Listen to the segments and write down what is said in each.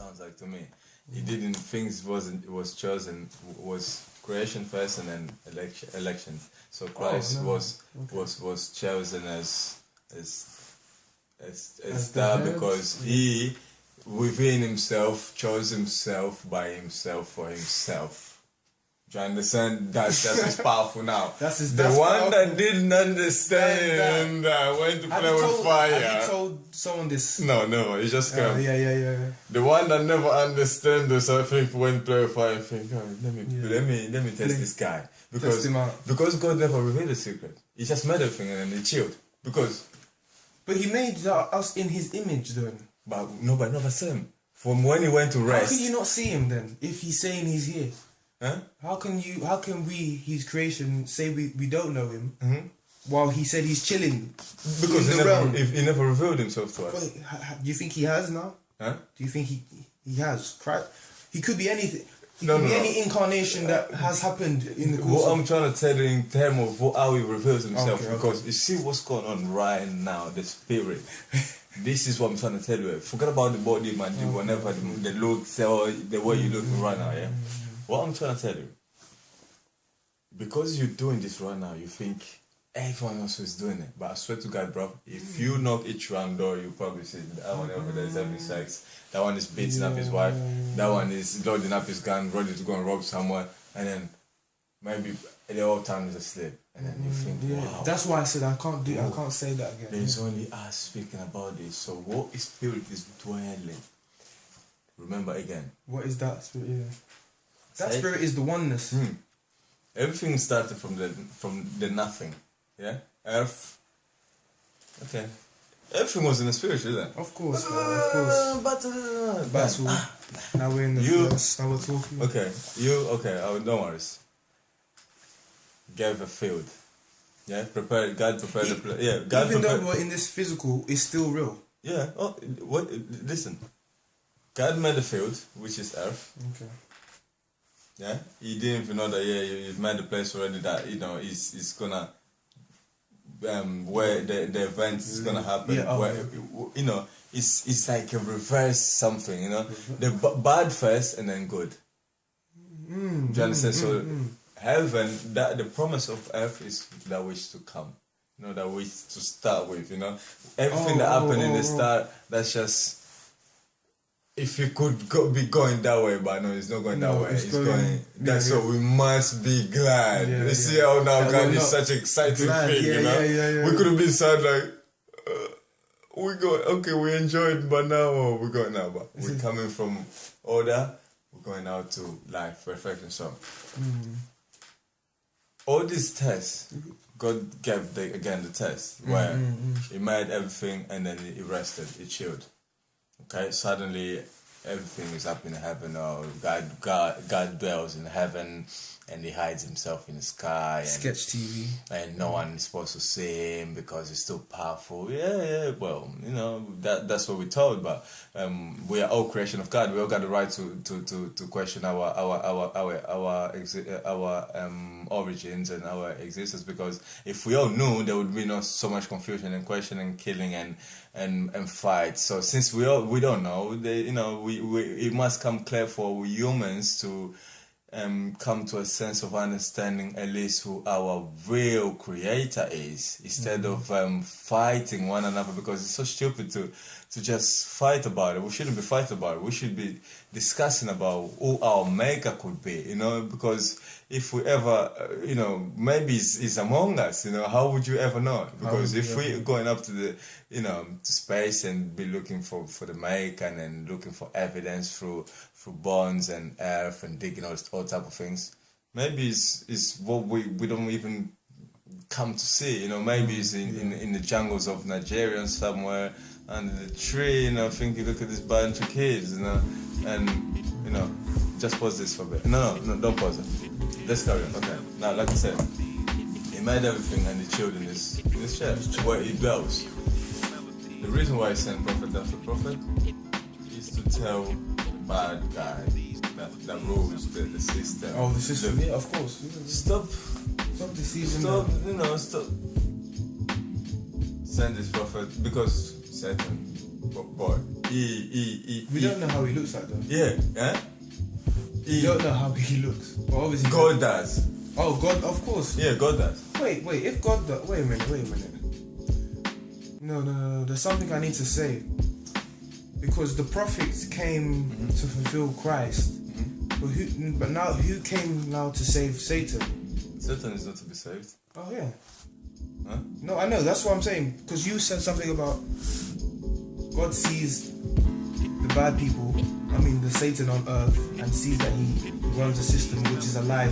sounds like to me. He didn't, things wasn't, it was chosen, was creation first and then election. So Christ was chosen as that because he, within himself, chose himself by himself for himself. Do you understand? That's powerful now. The one that didn't understand went to play with fire. Have you told someone this? No, never. It just came. Yeah. The one that never understands this, I think, went to play with fire. I think, let me test this guy because God never revealed the secret. He just made everything and then he chilled But he made us in his image, though. But nobody never saw him from when he went to rest. How can you not see him then if he's saying he's here? Huh? How can we, his creation, say we don't know him while he said he's chilling? Because he never revealed himself to us. Do you think he has now? Huh? Do you think he has? Christ? He could be anything. He could be any incarnation that has happened in the course. What I'm trying to tell you in terms of how he reveals himself, because you see what's going on right now, the spirit. This is what I'm trying to tell you. Forget about the body, man. Whenever the looks or the way you're looking right now, yeah. What I'm trying to tell you, because you're doing this right now, you think everyone else is doing it. But I swear to God, bro, if you knock each round door, you probably see that one over there is having sex. That one is beating up his wife. That one is loading up his gun, ready to go and rob someone. And then maybe the whole time is asleep. And then you think, wow. That's why I said I can't say that again. There's only us speaking about this. So what spirit is dwelling? Remember again. What is that spirit? Yeah. That spirit is the oneness. Everything started from the nothing. Yeah? Earth. Okay. Everything was in the spirit, isn't it? Of course, But now we're in the first, now we're talking. Okay, don't worry. Gave a field. Yeah? God prepared the place. Yeah, God even though we're in this physical, it's still real. Yeah. Oh, listen. God made the field, which is earth. Okay. Yeah, he didn't even know that. Yeah, he made the place already. That he's gonna where the event is gonna happen. Yeah, where it's like a reverse something. The bad first and then good. Do you understand? So heaven, that the promise of earth is that which to come. That which to start with. Everything that happened in the start. That's just. If you could be going that way, but no, it's not going that way. It's going. That's what we must be glad. You see how now God is such an exciting thing, We could have been sad like, we go, okay, we enjoyed, but now we're going now. But we're coming from order, we're going out to life, perfection. So, all these tests, God gave the test where He made everything and then He rested, He chilled. Okay, suddenly everything is up in heaven. Or God dwells in heaven, and He hides Himself in the sky. And, sketch TV. And no one is supposed to see Him because He's too powerful. Yeah. Well, that's what we're told. But we are all creation of God. We all got the right to question our origins and our existence. Because if we all knew, there would be not so much confusion and questioning, killing and fight. So since we don't know, it must come clear for humans to come to a sense of understanding at least who our real creator is, instead of fighting one another, because it's so stupid to just fight about it. We shouldn't be fighting about it. We should be discussing about who our maker could be, because if we ever, maybe it's among us, how would you ever know? Because if we're going up to the, to space and be looking for the maker and then looking for evidence through bones and earth and digging all type of things, maybe it's what we don't even come to see, maybe it's in the jungles of Nigeria somewhere under the tree, thinking, look at this bunch of kids, and just pause this for a bit. No, don't pause it. Let's carry on. Okay. Now, like I said, He made everything and He chilled in this chair where He dwells. The reason why He sent prophet after prophet is to tell the bad guy that rules the system. Oh, the system. Yeah, of course. Stop deceiving. Stop. Send this prophet because Satan But We don't know how he looks like though. Yeah, yeah. We don't know how he looks. But obviously God does. Oh, God, of course. Yeah, God does. Wait, if God does... Wait a minute. No. There's something I need to say. Because the prophets came to fulfill Christ. But now, who came now to save Satan? Satan is not to be saved. Oh, yeah. Huh? No, I know. That's what I'm saying. Because you said something about God sees the bad people, the Satan on earth, and sees that he runs a system which is alive,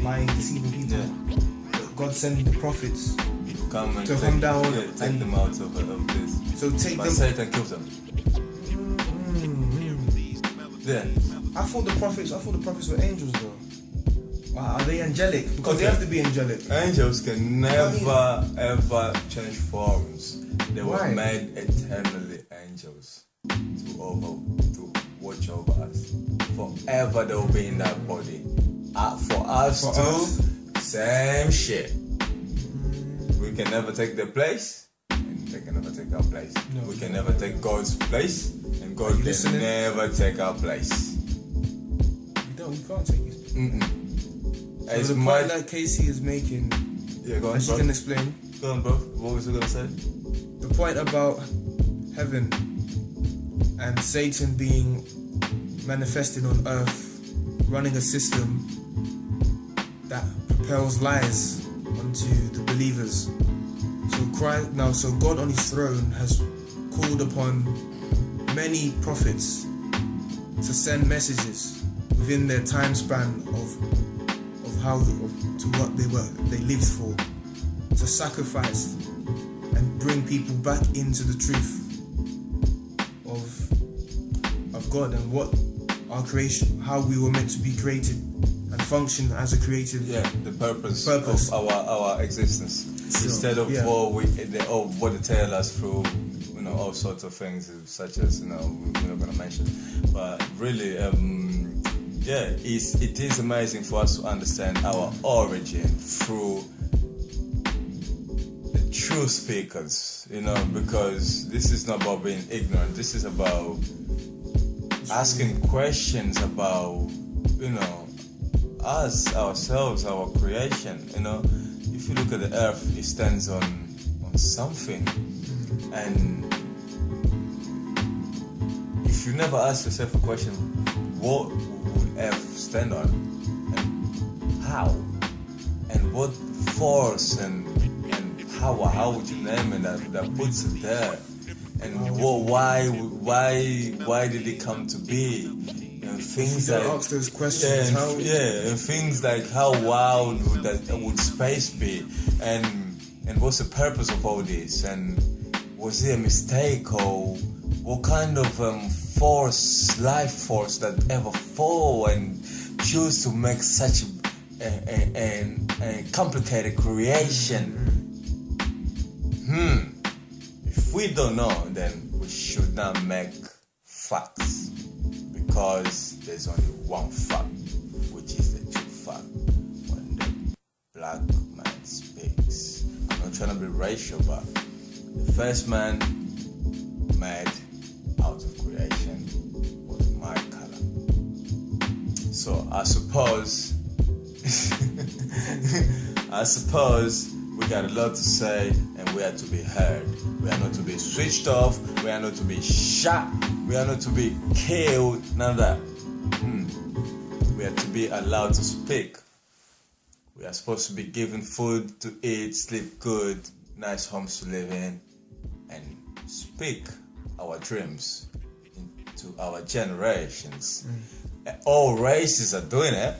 lying, deceiving people. Yeah. But God sending the prophets to come down. Yeah, take them out of this. So take but them. Satan kills them. Yeah. I thought the prophets were angels though. Wow, are they angelic? Because they have to be angelic. Angels can never ever change forms. They were made eternally angels to watch over us. Forever they will be in that body. For us too, same shit. We can never take their place, and they can never take our place. No, we can never take God's place, and God can never take our place. We can't take it. So the point that Casey is making, yeah, go on, she can explain. Go on, bro. What was you gonna say? The point about heaven and Satan being manifested on earth, running a system that propels lies onto the believers. So God on his throne has called upon many prophets to send messages within their time span of what they lived for, to sacrifice and bring people back into the truth of God and what our creation, how we were meant to be created and function as a creative. Yeah, the purpose. Of our existence. So, instead of what they tell us through, all sorts of things, such as, we're not going to mention. But really, it is amazing for us to understand our origin through the true speakers, because this is not about being ignorant. This is about asking questions about, us, ourselves, our creation. If you look at the earth, it stands on something. And if you never ask yourself a question, what would earth stand on? And how? And what force and power, how would you name it, that puts it there? And why did it come to be? Things like ask those questions. And things like how wild would space be, and what's the purpose of all this? And was it a mistake, or what kind of life force that ever fall and choose to make such a complicated creation? If we don't know, then we should not make facts, because there's only one fact, which is the true fact. When the black man speaks, I'm not trying to be racial, but the first man made out of creation was my color. So I suppose we got a lot to say, and we are to be heard. We are not to be switched off. We are not to be shot. We are not to be killed. None of that. We are to be allowed to speak. We are supposed to be given food to eat, sleep good, nice homes to live in, and speak our dreams into our generations. All races are doing it.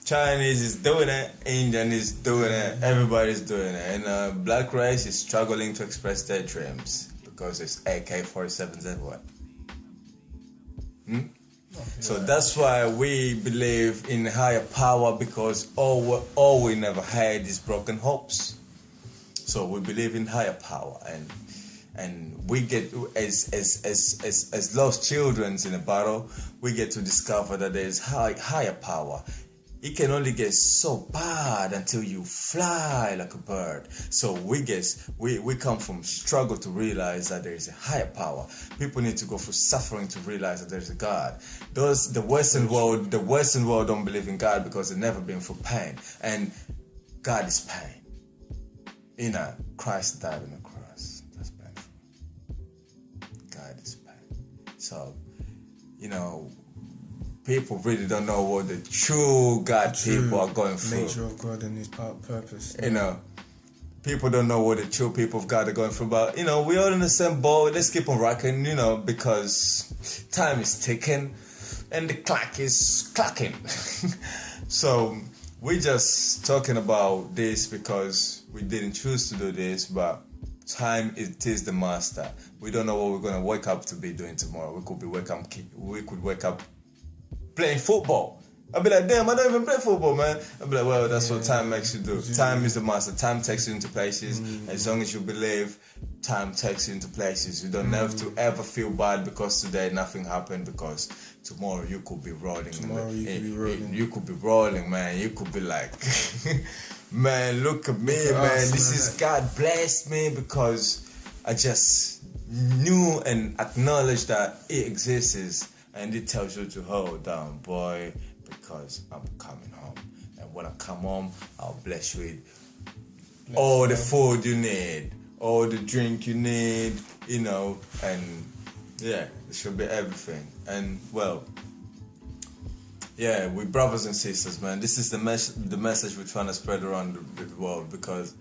Chinese is doing it, Indian is doing it, everybody's doing it, and black race is struggling to express their dreams because there's AK-47s everywhere. So that's why we believe in higher power, because all we never had is broken hopes. So we believe in higher power, and we get, as lost children in a battle, we get to discover that there is higher power. it can only get so bad until you fly like a bird. So we come from struggle to realize that there is a higher power. People need to go through suffering to realize that there is a God. The Western world don't believe in God because they've never been through pain, and God is pain. You know, Christ died on the cross. That's painful. God is pain. So, you know, people really don't know what the true God people are going through. Nature of God and His purpose. You know, people don't know what the true people of God are going through. But, you know, we're all in the same boat. Let's keep on rocking, you know, because time is ticking and the clock is clocking. So we're just talking about this because we didn't choose to do this, but time, it is the master. We don't know what we're going to wake up to be doing tomorrow. We could wake up playing football. I'll be like, damn, I don't even play football, man. I'll be like, well, that's what time makes you do. Time is the master. Time takes you into places. As long as you believe, time takes you into places. You don't have to ever feel bad because today nothing happened, because tomorrow you could be rolling. You could be rolling, man. You could be like, man, look at me, man. This is God blessed me because I just knew and acknowledged that it exists. And it tells you to hold down, boy, because I'm coming home. And when I come home, I'll bless you with all the food you need, all the drink you need, you know, and yeah, it should be everything. And well, yeah, we brothers and sisters, man. This is the message we're trying to spread around the world, because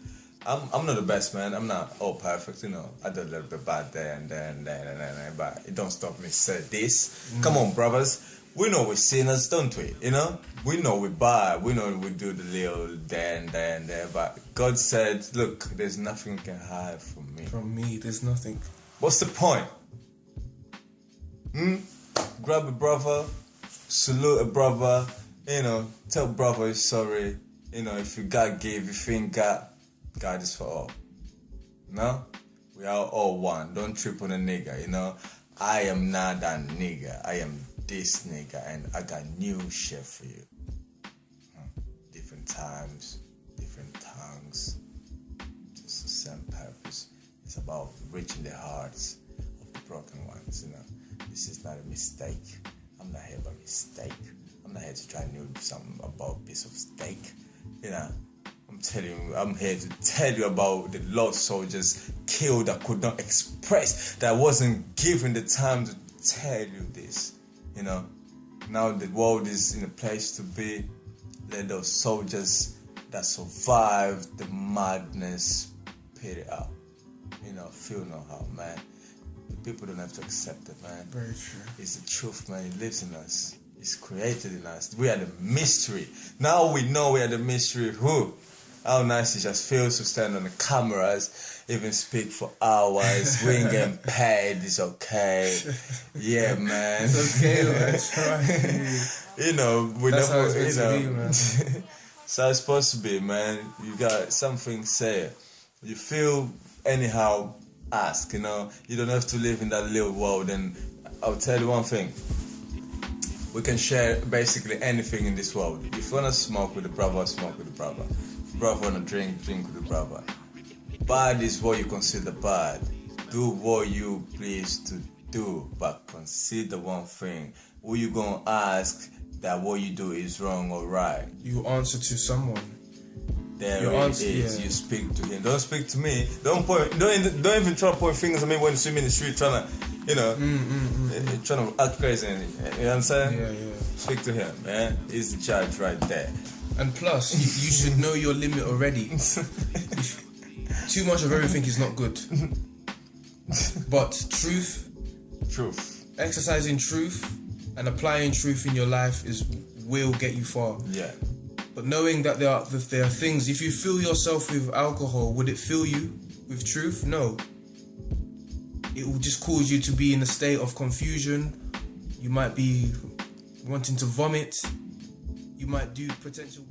I'm not the best, man. I'm not all perfect, you know. I do a little bit bad there and there, but it don't stop me say this. Come on, brothers. We know we're sinners, don't we? You know? We know we're bad. We know we do the little there and there. But God said, look, there's nothing you can hide from me. From me, there's nothing. What's the point? Grab a brother, salute a brother, you know, tell brother you're sorry. You know, if you God gave, if you ain't God is for all. No? We are all one. Don't trip on a nigga, you know? I am not that nigga. I am this nigga, and I got new shit for you. Different times, different tongues. Just the same purpose. It's about reaching the hearts of the broken ones, you know? This is not a mistake. I'm not here by mistake. I'm not here to try and know something about a piece of steak, you know? I'm here to tell you about the lost soldiers killed that could not express, that wasn't given the time to tell you this. You know, now the world is in a place to be. Let those soldiers that survived the madness pit it out. You know, feel no how, man. The people don't have to accept it, man. Very true. It's the truth, man. It lives in us. It's created in us. We are the mystery. Now we know we are the mystery. Who? How nice it just feels to stand on the cameras, even speak for hours. We ain't getting paid. It's okay. Yeah, man. It's okay, man. It's fine. You know, we That's never, how it's you know. to be, man. So it's supposed to be, man. You got something to say. You feel anyhow, ask, you know. You don't have to live in that little world. And I'll tell you one thing. We can share basically anything in this world. If you want to smoke with the brother, smoke with the brother. Brother wanna drink with the brother. Bad is what you consider bad. Do what you please to do, but consider one thing. Who you gonna ask that what you do is wrong or right? You answer to someone. There it is. Yeah. You speak to him. Don't speak to me. Don't even try to point fingers at me when you see me in the street trying to, you know, trying to act crazy. You know what I'm saying? Yeah. Speak to him, man. He's the judge right there. And plus, you should know your limit already. Too much of everything is not good. But truth, exercising truth and applying truth in your life will get you far. Yeah. But knowing that there are things, if you fill yourself with alcohol, would it fill you with truth? No. It will just cause you to be in a state of confusion. You might be wanting to vomit. You might do potential